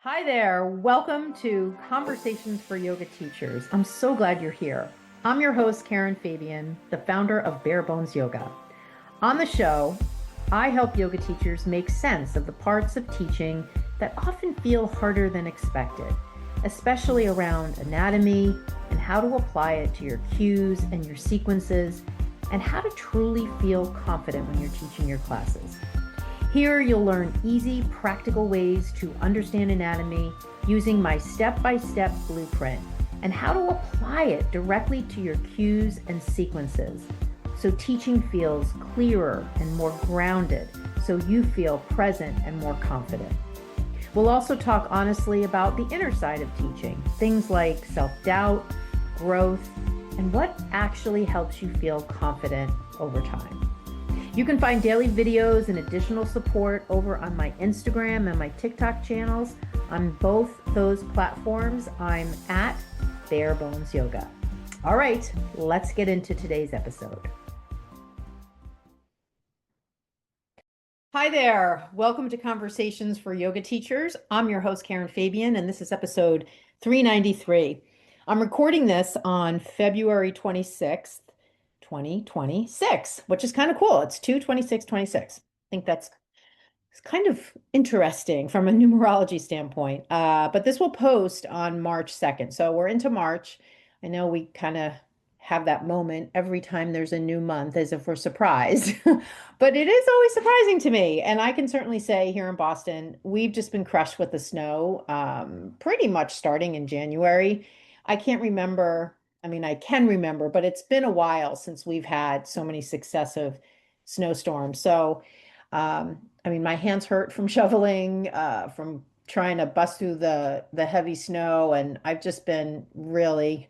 Hi there. Welcome to Conversations for Yoga Teachers. I'm so glad you're here. I'm your host, Karen Fabian, the founder of Bare Bones Yoga. On the show, I help yoga teachers make sense of the parts of teaching that often feel harder than expected, especially around anatomy and how to apply it to your cues and your sequences, and how to truly feel confident when you're teaching your classes. Here, you'll learn easy, practical ways to understand anatomy using my step-by-step blueprint and how to apply it directly to your cues and sequences so teaching feels clearer and more grounded so you feel present and more confident. We'll also talk honestly about the inner side of teaching, things like self-doubt, growth, and what actually helps you feel confident over time. You can find daily videos and additional support over on my Instagram and my TikTok channels. On both those platforms, I'm at Bare Bones Yoga. All right, let's get into today's episode. Hi there. Welcome to Conversations for Yoga Teachers. I'm your host, Karen Fabian, and this is episode 393. I'm recording this on February 26th. 2026, which is kind of cool. It's 2/26/26. I think that's it's kind of interesting from a numerology standpoint. But this will post on March 2nd. So we're into March. I know we kind of have that moment every time there's a new month as if we're surprised. But it is always surprising to me. And I can certainly say here in Boston, we've just been crushed with the snow pretty much starting in January. I can't remember. I mean, I can remember, but it's been a while since we've had so many successive snowstorms. So, I mean, my hands hurt from shoveling, from trying to bust through the heavy snow, and I've just been really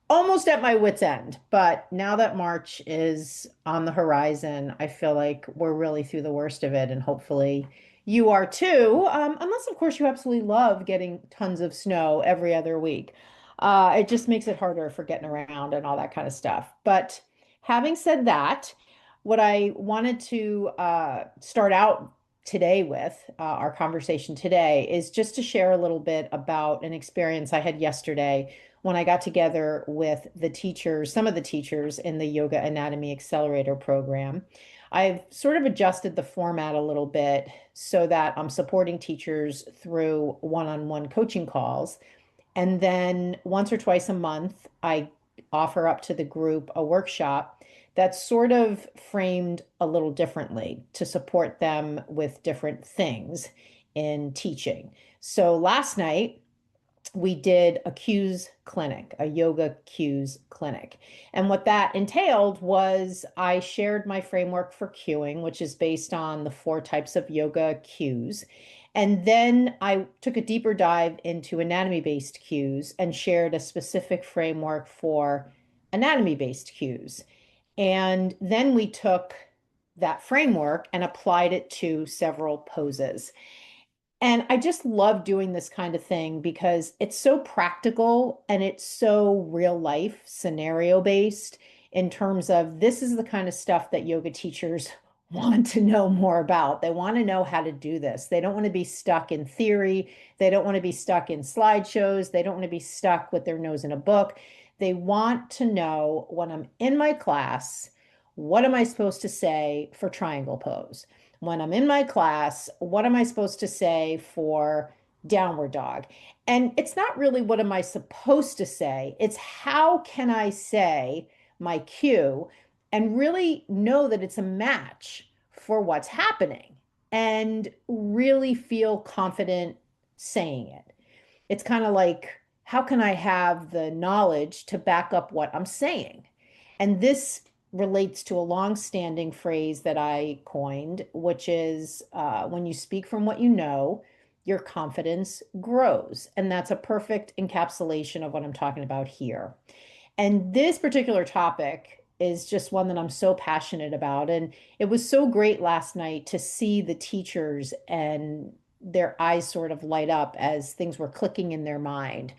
almost at my wit's end. But now that March is on the horizon, I feel like we're really through the worst of it, and hopefully you are too. Unless, of course, you absolutely love getting tons of snow every other week. It just makes it harder for getting around and all that kind of stuff. But having said that, what I wanted to start out today with, our conversation today, is just to share a little bit about an experience I had yesterday when I got together with the teachers, some of the teachers in the Yoga Anatomy Accelerator program. I've sort of adjusted the format a little bit so that I'm supporting teachers through one-on-one coaching calls. And then once or twice a month, I offer up to the group a workshop that's sort of framed a little differently to support them with different things in teaching. So last night, we did a cues clinic, a yoga cues clinic. And what that entailed was I shared my framework for cueing, which is based on the 4 types of yoga cues. And then I took a deeper dive into anatomy-based cues and shared a specific framework for anatomy-based cues. And then we took that framework and applied it to several poses. And I just love doing this kind of thing because it's so practical and it's so real life scenario based in terms of this is the kind of stuff that yoga teachers want to know more about. They want to know how to do this. They don't want to be stuck in theory. They don't want to be stuck in slideshows. They don't want to be stuck with their nose in a book. They want to know when I'm in my class, what am I supposed to say for triangle pose? When I'm in my class, what am I supposed to say for downward dog? And it's not really what am I supposed to say, it's how can I say my cue and really know that it's a match for what's happening and really feel confident saying it. It's kind of like, how can I have the knowledge to back up what I'm saying? And this relates to a long-standing phrase that I coined, which is when you speak from what you know, your confidence grows. And that's a perfect encapsulation of what I'm talking about here. And this particular topic is just one that I'm so passionate about. And it was so great last night to see the teachers and their eyes sort of light up as things were clicking in their mind.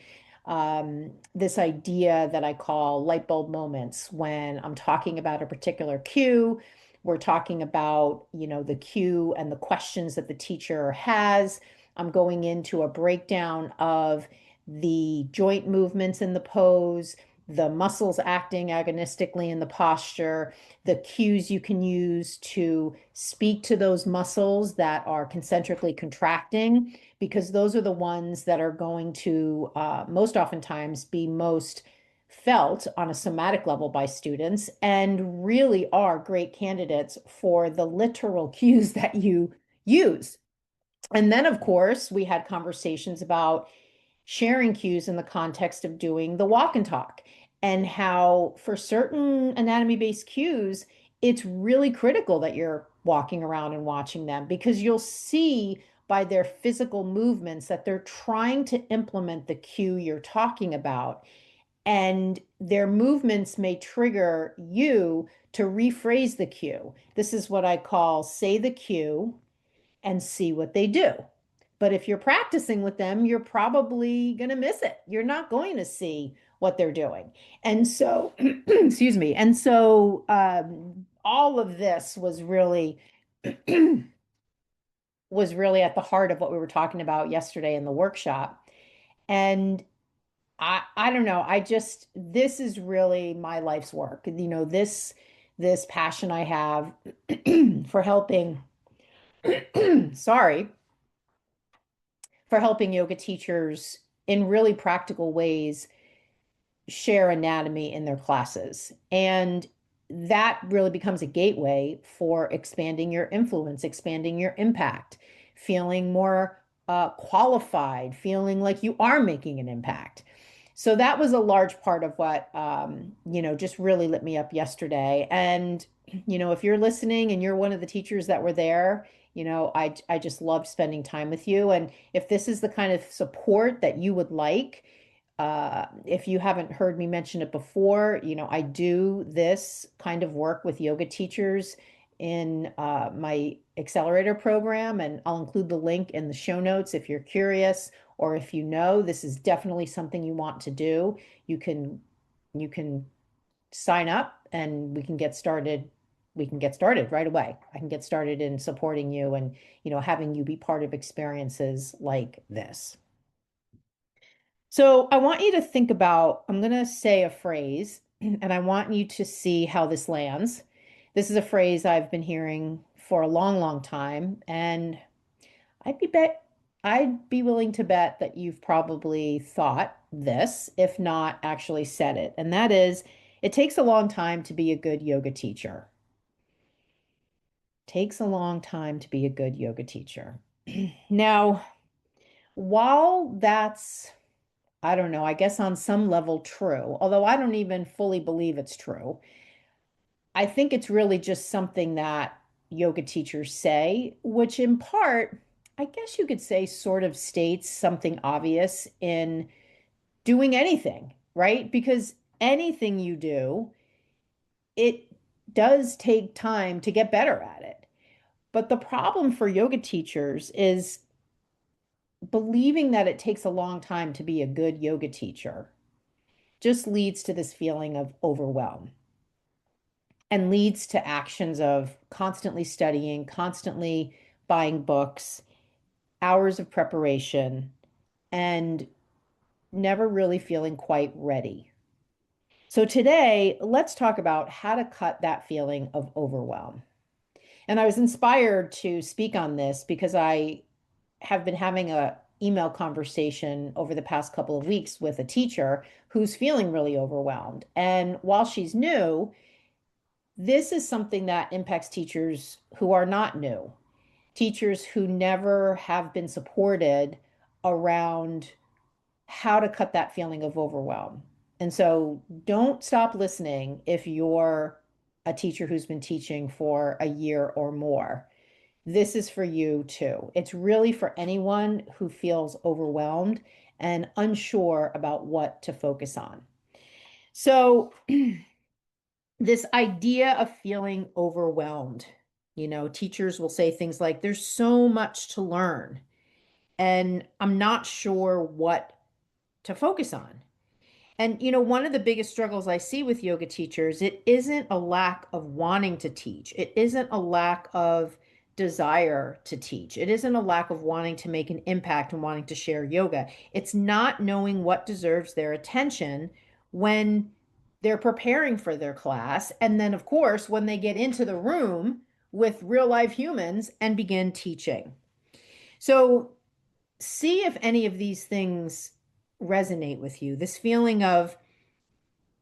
This idea that I call light bulb moments when I'm talking about a particular cue, we're talking about, the cue and the questions that the teacher has. I'm going into a breakdown of the joint movements in the pose, the muscles acting agonistically in the posture, the cues you can use to speak to those muscles that are concentrically contracting, because those are the ones that are going to most oftentimes be most felt on a somatic level by students and really are great candidates for the literal cues that you use. And then, of course, we had conversations about sharing cues in the context of doing the walk and talk, and how for certain anatomy-based cues, it's really critical that you're walking around and watching them, because you'll see by their physical movements that they're trying to implement the cue you're talking about. And their movements may trigger you to rephrase the cue. This is what I call say the cue and see what they do. But if you're practicing with them, you're probably going to miss it. You're not going to see what they're doing. And so, excuse me. And so, all of this was really at the heart of what we were talking about yesterday in the workshop. And I don't know. This is really my life's work. This passion I have for helping, sorry, for helping yoga teachers in really practical ways share anatomy in their classes. And that really becomes a gateway for expanding your influence, expanding your impact, feeling more qualified, feeling like you are making an impact. So that was a large part of what, just really lit me up yesterday. And, if you're listening and you're one of the teachers that were there, I just loved spending time with you. And if this is the kind of support that you would like, if you haven't heard me mention it before, I do this kind of work with yoga teachers in my accelerator program, and I'll include the link in the show notes if you're curious, or if this is definitely something you want to do. You can sign up and we can get started. We can get started right away. I can get started in supporting you and having you be part of experiences like this. So I want you to think about, I'm going to say a phrase, and I want you to see how this lands. This is a phrase I've been hearing for a long, long time, and I'd be willing to bet that you've probably thought this, if not actually said it. And that is, it takes a long time to be a good yoga teacher. Takes a long time to be a good yoga teacher. Now, while that's, I don't know, I guess on some level true, although I don't even fully believe it's true. I think it's really just something that yoga teachers say, which in part, I guess you could say, sort of states something obvious in doing anything, right? Because anything you do, it does take time to get better at it. But the problem for yoga teachers is believing that it takes a long time to be a good yoga teacher just leads to this feeling of overwhelm and leads to actions of constantly studying, constantly buying books, hours of preparation, and never really feeling quite ready. So today, let's talk about how to cut that feeling of overwhelm. And I was inspired to speak on this because I have been having a email conversation over the past couple of weeks with a teacher who's feeling really overwhelmed. And while she's new, this is something that impacts teachers who are not new, teachers who never have been supported around how to cut that feeling of overwhelm. And so don't stop listening if you're a teacher who's been teaching for a year or more. This is for you too. It's really for anyone who feels overwhelmed and unsure about what to focus on. So, this idea of feeling overwhelmed, teachers will say things like, there's so much to learn, and I'm not sure what to focus on. And, one of the biggest struggles I see with yoga teachers, it isn't a lack of wanting to teach. It isn't a lack of desire to teach. It isn't a lack of wanting to make an impact and wanting to share yoga. It's not knowing what deserves their attention when they're preparing for their class. And then, of course, when they get into the room with real life humans and begin teaching. So, see if any of these things resonate with you. This feeling of,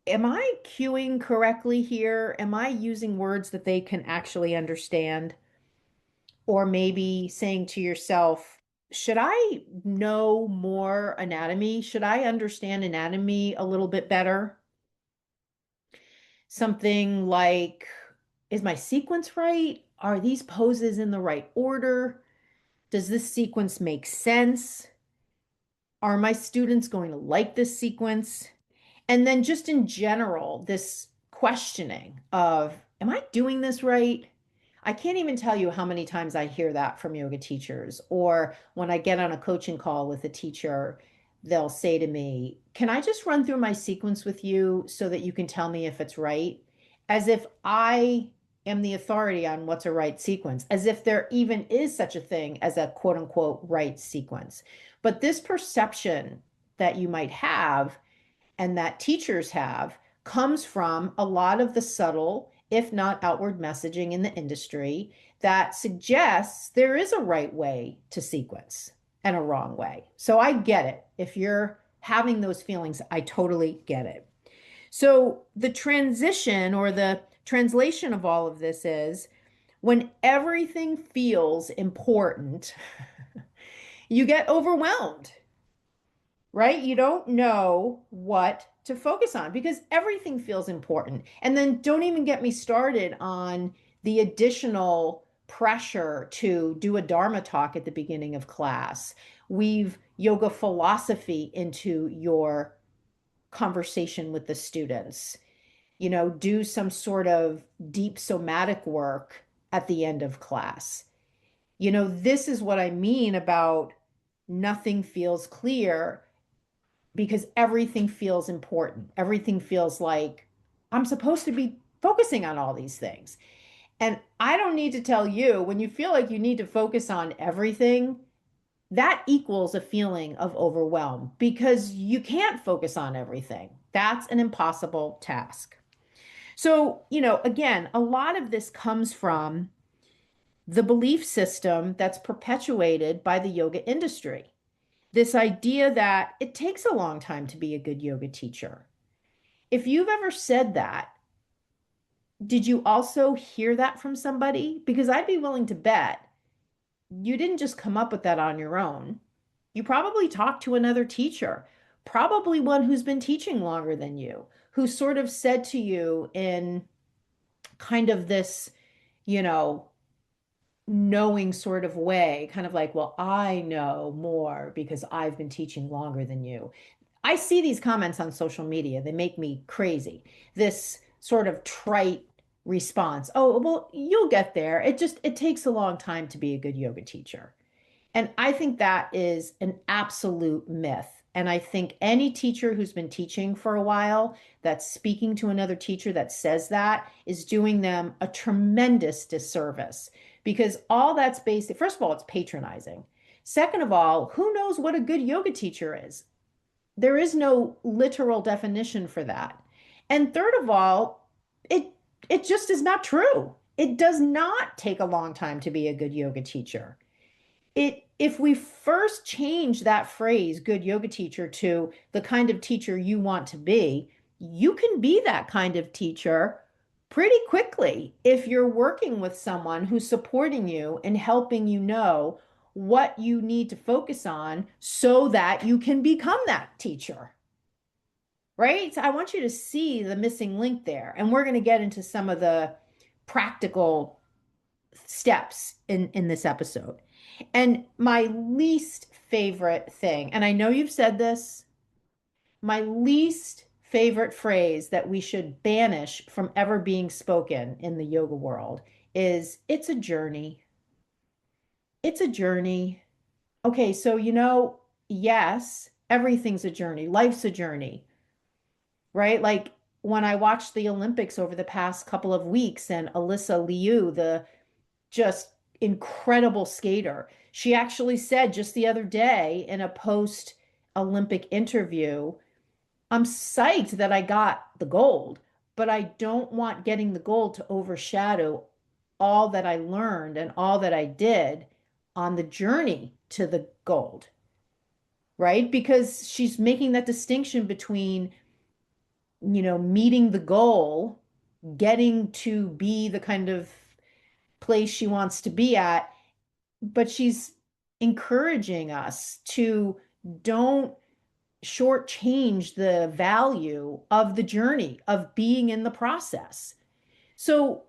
am I cueing correctly here? Am I using words that they can actually understand? Or maybe saying to yourself, should I know more anatomy? Should I understand anatomy a little bit better? Something like, is my sequence right? Are these poses in the right order? Does this sequence make sense? Are my students going to like this sequence? And then just in general, this questioning of, am I doing this right? I can't even tell you how many times I hear that from yoga teachers. Or when I get on a coaching call with a teacher, they'll say to me, can I just run through my sequence with you so that you can tell me if it's right? As if I am the authority on what's a right sequence, as if there even is such a thing as a quote unquote right sequence. But this perception that you might have and that teachers have comes from a lot of the subtle, if not outward messaging in the industry that suggests there is a right way to sequence and a wrong way. So I get it. If you're having those feelings, I totally get it. So the transition or the translation of all of this is when everything feels important, you get overwhelmed, right? You don't know what to focus on because everything feels important. And then don't even get me started on the additional pressure to do a Dharma talk at the beginning of class. Weave yoga philosophy into your conversation with the students. Do some sort of deep somatic work at the end of class. This is what I mean about nothing feels clear because everything feels important. Everything feels like I'm supposed to be focusing on all these things. And I don't need to tell you, when you feel like you need to focus on everything, that equals a feeling of overwhelm because you can't focus on everything. That's an impossible task. So, again, a lot of this comes from the belief system that's perpetuated by the yoga industry. This idea that it takes a long time to be a good yoga teacher. If you've ever said that, did you also hear that from somebody? Because I'd be willing to bet you didn't just come up with that on your own. You probably talked to another teacher, probably one who's been teaching longer than you, who sort of said to you in kind of this, you know, knowing sort of way, kind of like, well, I know more because I've been teaching longer than you. I see these comments on social media. They make me crazy. This sort of trite response. Oh, well, you'll get there. It takes a long time to be a good yoga teacher. And I think that is an absolute myth. And I think any teacher who's been teaching for a while that's speaking to another teacher that says that is doing them a tremendous disservice because all that's based, first of all, it's patronizing. Second of all, who knows what a good yoga teacher is? There is no literal definition for that. And third of all, it it just is not true. It does not take a long time to be a good yoga teacher. If we first change that phrase, good yoga teacher, to the kind of teacher you want to be, you can be that kind of teacher pretty quickly if you're working with someone who's supporting you and helping you know what you need to focus on so that you can become that teacher. Right? So I want you to see the missing link there. And we're going to get into some of the practical steps in this episode. And my least favorite thing, and I know you've said this, my least favorite phrase that we should banish from ever being spoken in the yoga world is it's a journey. It's a journey. Okay, so yes, everything's a journey. Life's a journey, right? Like when I watched the Olympics over the past couple of weeks and Alyssa Liu, the just incredible skater. She actually said just the other day in a post-Olympic interview, I'm psyched that I got the gold, but I don't want getting the gold to overshadow all that I learned and all that I did on the journey to the gold, right? Because she's making that distinction between, meeting the goal, getting to be the kind of place she wants to be at, but she's encouraging us to don't shortchange the value of the journey of being in the process. So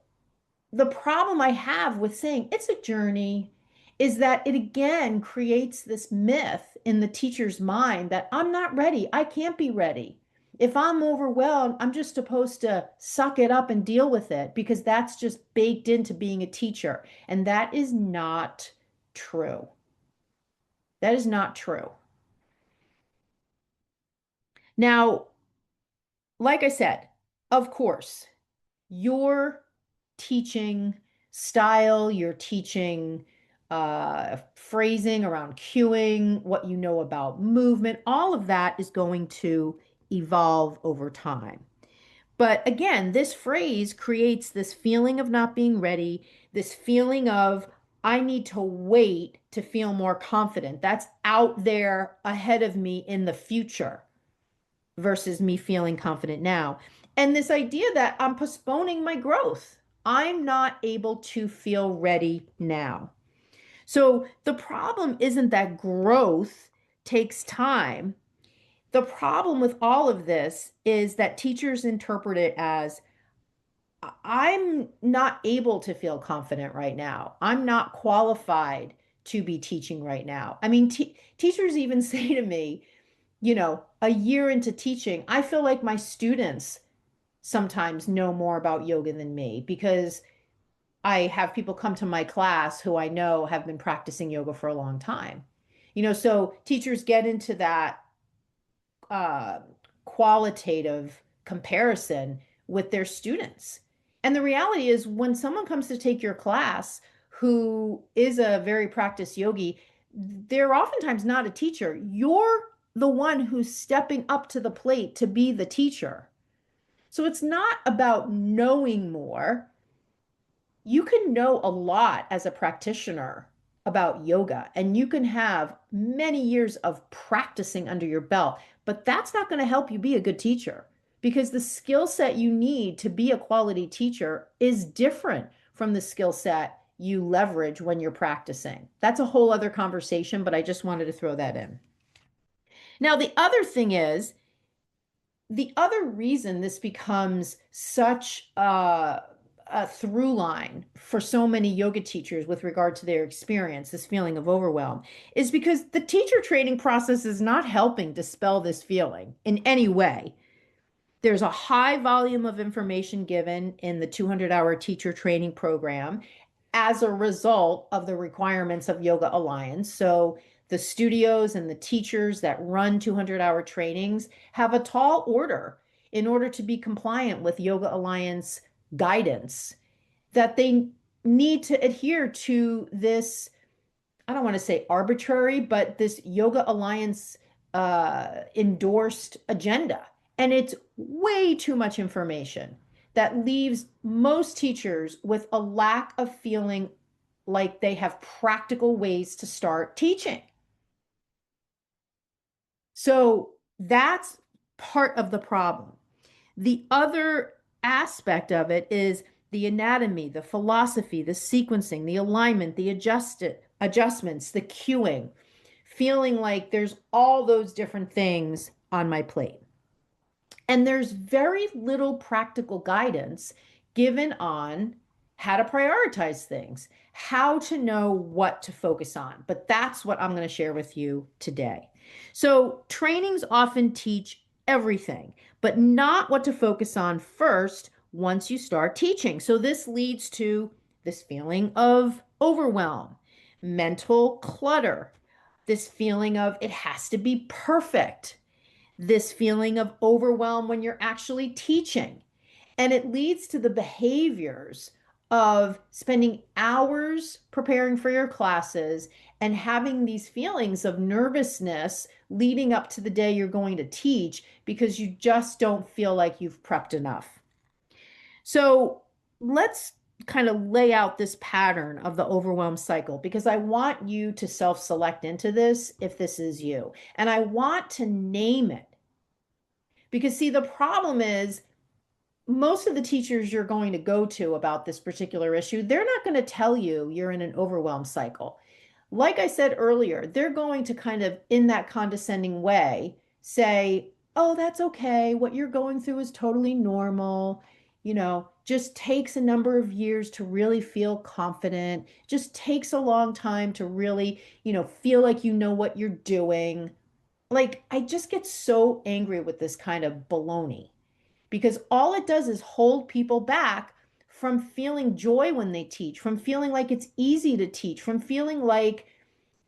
the problem I have with saying it's a journey is that it again creates this myth in the teacher's mind that I'm not ready. I can't be ready. If I'm overwhelmed, I'm just supposed to suck it up and deal with it because that's just baked into being a teacher. And that is not true. That is not true. Now, like I said, of course, your teaching style, your teaching phrasing around cueing, what you know about movement, all of that is going to evolve over time. But again, this phrase creates this feeling of not being ready, this feeling of I need to wait to feel more confident. That's out there ahead of me in the future versus me feeling confident now. And this idea that I'm postponing my growth. I'm not able to feel ready now. So the problem isn't that growth takes time. The problem with all of this is that teachers interpret it as I'm not able to feel confident right now. I'm not qualified to be teaching right now. I mean, teachers even say to me, a year into teaching, I feel like my students sometimes know more about yoga than me because I have people come to my class who I know have been practicing yoga for a long time. So teachers get into that uh, qualitative comparison with their students. And the reality is, when someone comes to take your class who is a very practiced yogi, they're oftentimes not a teacher. You're the one who's stepping up to the plate to be the teacher. So it's not about knowing more. You can know a lot as a practitioner about yoga, and you can have many years of practicing under your belt, but that's not going to help you be a good teacher because the skill set you need to be a quality teacher is different from the skill set you leverage when you're practicing. That's a whole other conversation, but I just wanted to throw that in. Now, the other thing is, the other reason this becomes such a through line for so many yoga teachers with regard to their experience, this feeling of overwhelm, is because the teacher training process is not helping dispel this feeling in any way. There's a high volume of information given in the 200-hour teacher training program as a result of the requirements of Yoga Alliance. So the studios and the teachers that run 200-hour trainings have a tall order in order to be compliant with Yoga Alliance guidance that they need to adhere to this, I don't want to say arbitrary, but this Yoga Alliance endorsed agenda. And it's way too much information that leaves most teachers with a lack of feeling like they have practical ways to start teaching. So that's part of the problem. The other aspect of it is the anatomy, the philosophy, the sequencing, the alignment, the adjustments, the cueing, feeling like there's all those different things on my plate. And there's very little practical guidance given on how to prioritize things, how to know what to focus on. But that's what I'm going to share with you today. So trainings often teach everything, but not what to focus on first once you start teaching. So this leads to this feeling of overwhelm, mental clutter, this feeling of it has to be perfect, this feeling of overwhelm when you're actually teaching. And it leads to the behaviors of spending hours preparing for your classes and having these feelings of nervousness leading up to the day you're going to teach because you just don't feel like you've prepped enough. So let's kind of lay out this pattern of the overwhelm cycle because I want you to self-select into this if this is you. And I want to name it because, see, the problem is most of the teachers you're going to go to about this particular issue, they're not going to tell you you're in an overwhelm cycle. Like I said earlier, they're going to kind of, in that condescending way, say, oh, that's okay. What you're going through is totally normal. Just takes a number of years to really feel confident. Just takes a long time to really, feel like you know what you're doing. Like, I just get so angry with this kind of baloney because all it does is hold people back from feeling joy when they teach, from feeling like it's easy to teach, from feeling like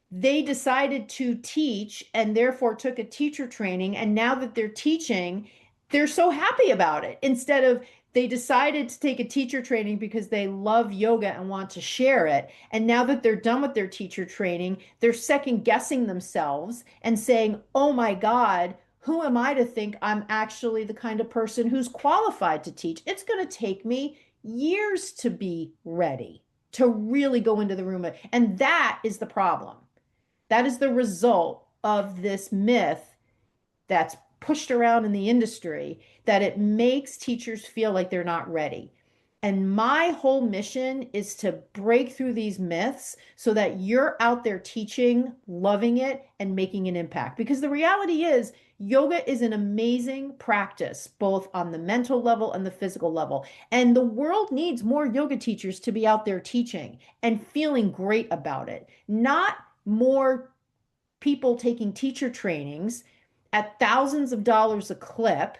they decided to teach and therefore took a teacher training. And now that they're teaching, they're so happy about it. Instead of they decided to take a teacher training because they love yoga and want to share it. And now that they're done with their teacher training, they're second guessing themselves and saying, oh my God, who am I to think I'm actually the kind of person who's qualified to teach? It's going to take me years to be ready to really go into the room. And that is the problem. That is the result of this myth that's pushed around in the industry that it makes teachers feel like they're not ready. And my whole mission is to break through these myths so that you're out there teaching, loving it, and making an impact. Because the reality is, yoga is an amazing practice, both on the mental level and the physical level. And the world needs more yoga teachers to be out there teaching and feeling great about it, not more people taking teacher trainings at thousands of dollars a clip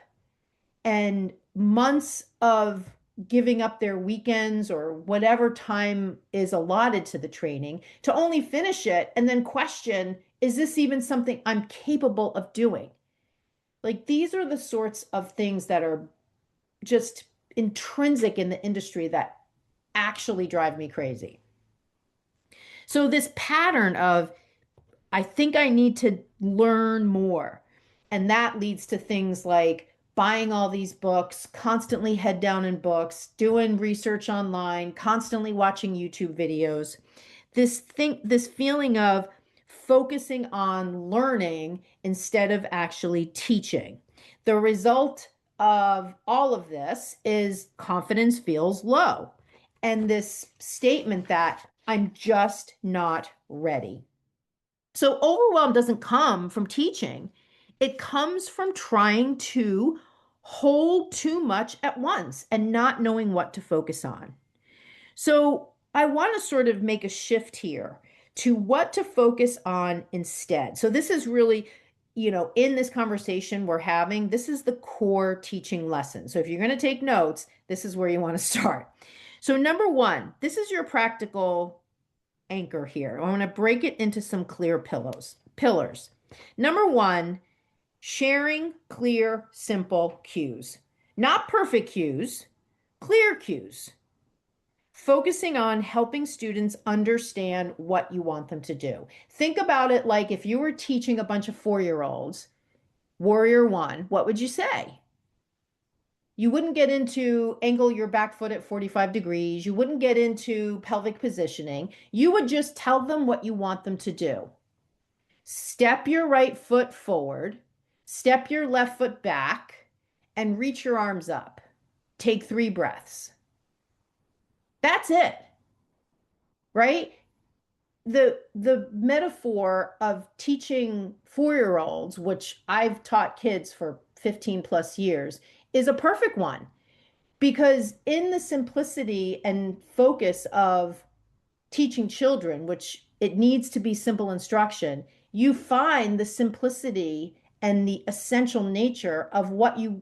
and months of giving up their weekends or whatever time is allotted to the training to only finish it and then question, is this even something I'm capable of doing? Like, these are the sorts of things that are just intrinsic in the industry that actually drive me crazy. So this pattern of I think I need to learn more. And that leads to things like buying all these books, constantly head down in books, doing research online, constantly watching YouTube videos. This feeling of focusing on learning instead of actually teaching. The result of all of this is confidence feels low. And this statement that I'm just not ready. So overwhelm doesn't come from teaching. It comes from trying to hold too much at once and not knowing what to focus on. So I want to sort of make a shift here to what to focus on instead. So this is really, in this conversation we're having, this is the core teaching lesson. So if you're going to take notes, this is where you want to start. So number one, this is your practical anchor here. I want to break it into some clear pillars. Number one, sharing clear, simple cues. Not perfect cues, clear cues. Focusing on helping students understand what you want them to do. Think about it like if you were teaching a bunch of 4-year-olds, Warrior One, what would you say? You wouldn't get into angle your back foot at 45 degrees. You wouldn't get into pelvic positioning. You would just tell them what you want them to do. Step your right foot forward, step your left foot back, and reach your arms up. Take 3 breaths. That's it, right? The metaphor of teaching 4-year-olds, which I've taught kids for 15 plus years, is a perfect one. Because in the simplicity and focus of teaching children, which it needs to be simple instruction, you find the simplicity and the essential nature of what you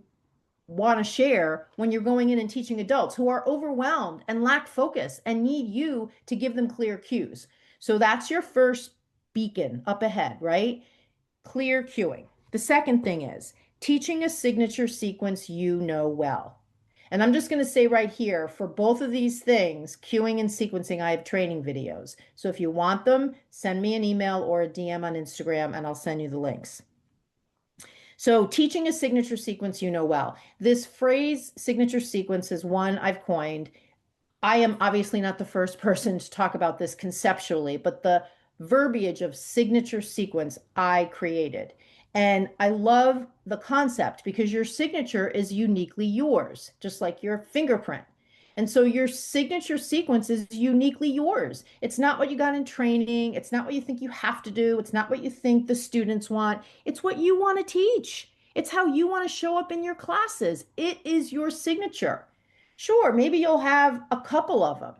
want to share when you're going in and teaching adults who are overwhelmed and lack focus and need you to give them clear cues. So that's your first beacon up ahead, right? Clear cueing. The second thing is teaching a signature sequence you know well. And I'm just going to say right here, for both of these things, queuing and sequencing, I have training videos. So if you want them, send me an email or a DM on Instagram and I'll send you the links. So teaching a signature sequence you know well. This phrase signature sequence is one I've coined. I am obviously not the first person to talk about this conceptually, but the verbiage of signature sequence I created. And I love the concept because your signature is uniquely yours, just like your fingerprint. And so your signature sequence is uniquely yours. It's not what you got in training. It's not what you think you have to do. It's not what you think the students want. It's what you want to teach. It's how you want to show up in your classes. It is your signature. Sure, maybe you'll have a couple of them,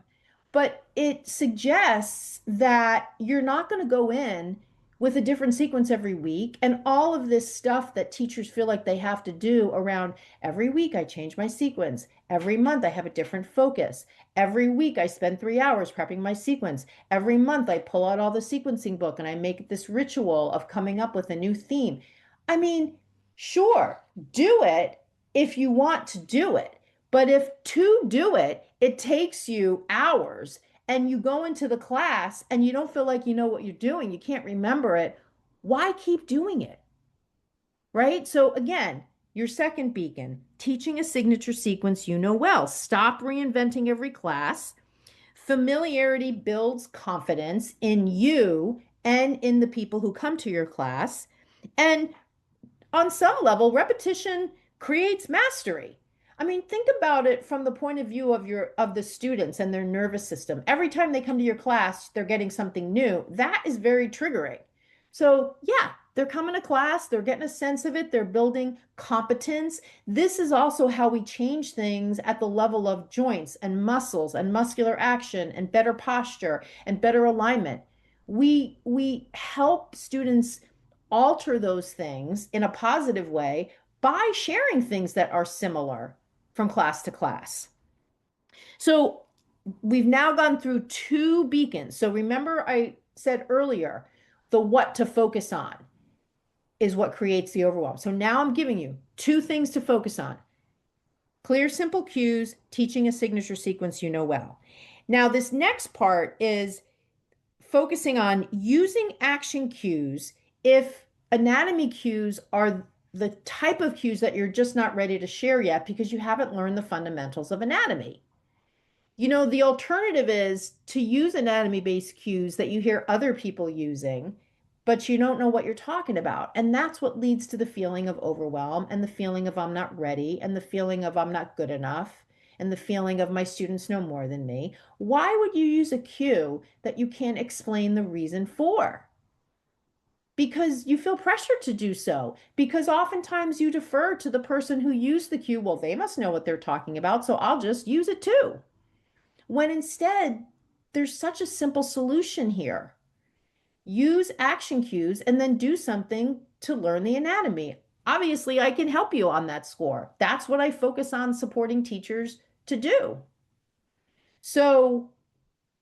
but it suggests that you're not going to go in with a different sequence every week. And all of this stuff that teachers feel like they have to do around every week, I change my sequence. Every month, I have a different focus. Every week, I spend 3 hours prepping my sequence. Every month, I pull out all the sequencing book and I make this ritual of coming up with a new theme. I mean, sure, do it if you want to do it. But if to do it, it takes you hours and you go into the class and you don't feel like you know what you're doing, you can't remember it, why keep doing it? Right? So again, your second beacon, teaching a signature sequence you know well. Stop reinventing every class. Familiarity builds confidence in you and in the people who come to your class. And on some level, repetition creates mastery. I mean, think about it from the point of view of the students and their nervous system. Every time they come to your class, they're getting something new. That is very triggering. So, yeah, they're coming to class, they're getting a sense of it, they're building competence. This is also how we change things at the level of joints and muscles and muscular action and better posture and better alignment. We help students alter those things in a positive way by sharing things that are similar from class to class. So we've now gone through two beacons. So remember, I said earlier, the what to focus on is what creates the overwhelm. So now I'm giving you two things to focus on: clear, simple cues, teaching a signature sequence you know well. Now, this next part is focusing on using action cues if anatomy cues are the type of cues that you're just not ready to share yet because you haven't learned the fundamentals of anatomy. You know, the alternative is to use anatomy-based cues that you hear other people using, but you don't know what you're talking about. And that's what leads to the feeling of overwhelm and the feeling of I'm not ready and the feeling of I'm not good enough and the feeling of my students know more than me. Why would you use a cue that you can't explain the reason for? Because you feel pressured to do so. Because oftentimes you defer to the person who used the cue. Well, they must know what they're talking about, so I'll just use it too. When instead, there's such a simple solution here. Use action cues and then do something to learn the anatomy. Obviously, I can help you on that score. That's what I focus on supporting teachers to do. So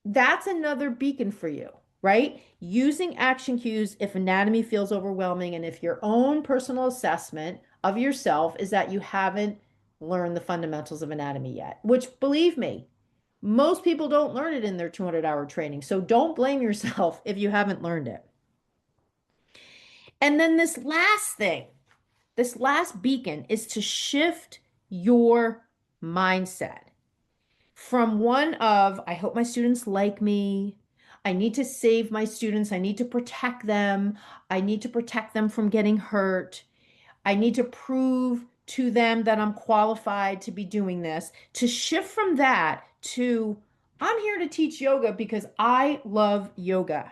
that's another beacon for you, right? Using action cues if anatomy feels overwhelming and if your own personal assessment of yourself is that you haven't learned the fundamentals of anatomy yet, which believe me, most people don't learn it in their 200-hour training. So don't blame yourself if you haven't learned it. And then this last thing, this last beacon is to shift your mindset from one of, I hope my students like me. I need to save my students. I need to protect them. I need to protect them from getting hurt. I need to prove to them that I'm qualified to be doing this. To shift from that to, I'm here to teach yoga because I love yoga.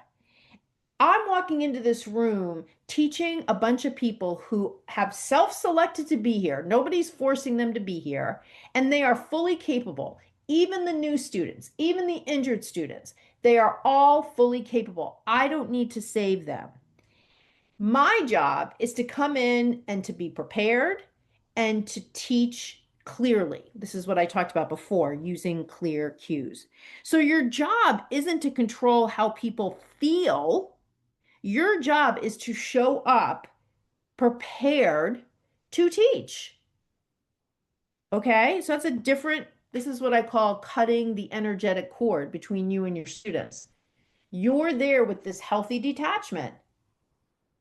I'm walking into this room teaching a bunch of people who have self-selected to be here. Nobody's forcing them to be here, and they are fully capable. Even the new students, even the injured students, they are all fully capable. I don't need to save them. My job is to come in and to be prepared and to teach clearly. This is what I talked about before, using clear cues. So your job isn't to control how people feel. Your job is to show up prepared to teach. Okay, so this is what I call cutting the energetic cord between you and your students. You're there with this healthy detachment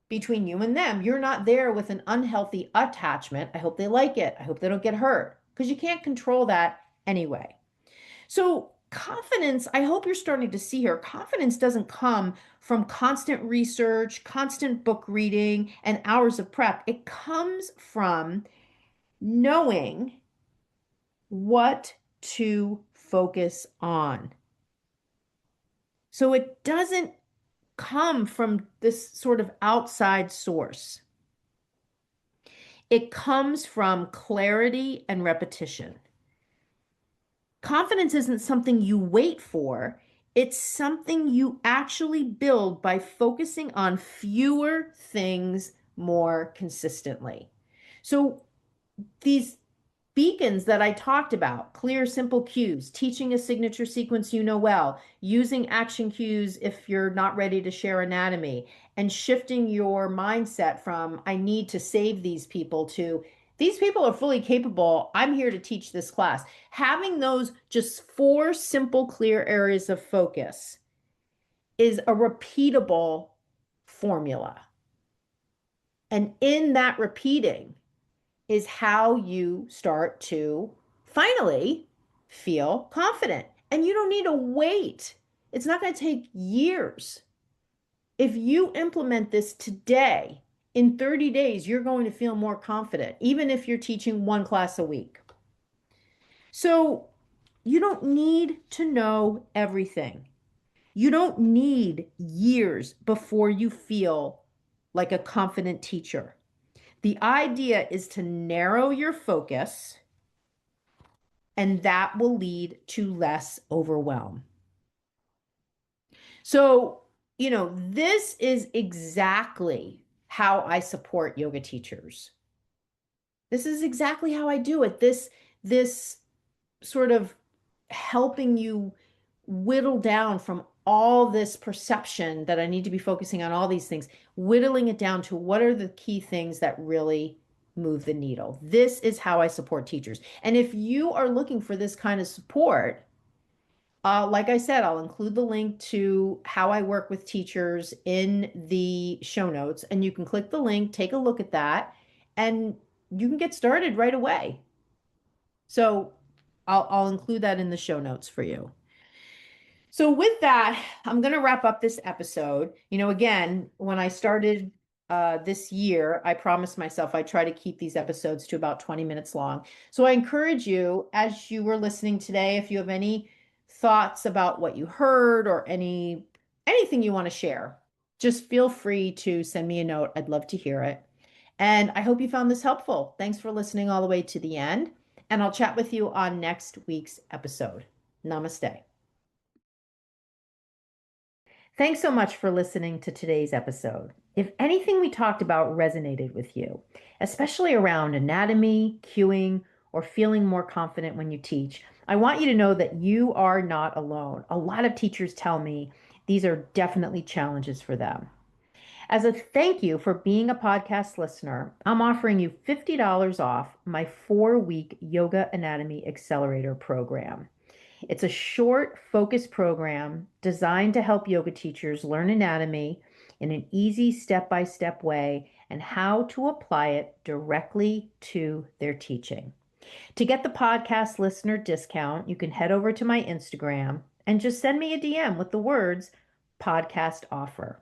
between you and them. You're not there with an unhealthy attachment. I hope they like it. I hope they don't get hurt because you can't control that anyway. So, confidence, I hope you're starting to see here, confidence doesn't come from constant research, constant book reading, and hours of prep. It comes from knowing what to focus on. So, it doesn't come from this sort of outside source. It comes from clarity and repetition. Confidence isn't something you wait for, it's something you actually build by focusing on fewer things more consistently. So, these beacons that I talked about, clear, simple cues, teaching a signature sequence you know well, using action cues if you're not ready to share anatomy, and shifting your mindset from I need to save these people to these people are fully capable. I'm here to teach this class. Having those just four simple, clear areas of focus is a repeatable formula. And in that repeating, is how you start to finally feel confident. And you don't need to wait. It's not going to take years. If you implement this today, in 30 days, you're going to feel more confident, even if you're teaching one class a week. So you don't need to know everything. You don't need years before you feel like a confident teacher. The idea is to narrow your focus, and that will lead to less overwhelm. So, this is exactly how I support yoga teachers. This is exactly how I do it. This sort of helping you whittle down from all this perception that I need to be focusing on all these things, whittling it down to what are the key things that really move the needle. This is how I support teachers. And if you are looking for this kind of support, like I said, I'll include the link to how I work with teachers in the show notes, and you can click the link, take a look at that, and you can get started right away. So I'll include that in the show notes for you. So with that, I'm going to wrap up this episode. Again, when I started this year, I promised myself I'd try to keep these episodes to about 20 minutes long. So I encourage you, as you were listening today, if you have any thoughts about what you heard or anything you want to share, just feel free to send me a note. I'd love to hear it. And I hope you found this helpful. Thanks for listening all the way to the end. And I'll chat with you on next week's episode. Namaste. Thanks so much for listening to today's episode. If anything we talked about resonated with you, especially around anatomy, cueing, or feeling more confident when you teach, I want you to know that you are not alone. A lot of teachers tell me these are definitely challenges for them. As a thank you for being a podcast listener, I'm offering you $50 off my 4-week Yoga Anatomy Accelerator program. It's a short, focused program designed to help yoga teachers learn anatomy in an easy step-by-step way and how to apply it directly to their teaching. To get the podcast listener discount, you can head over to my Instagram and just send me a DM with the words podcast offer.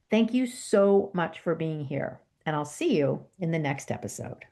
Thank you so much for being here, and I'll see you in the next episode.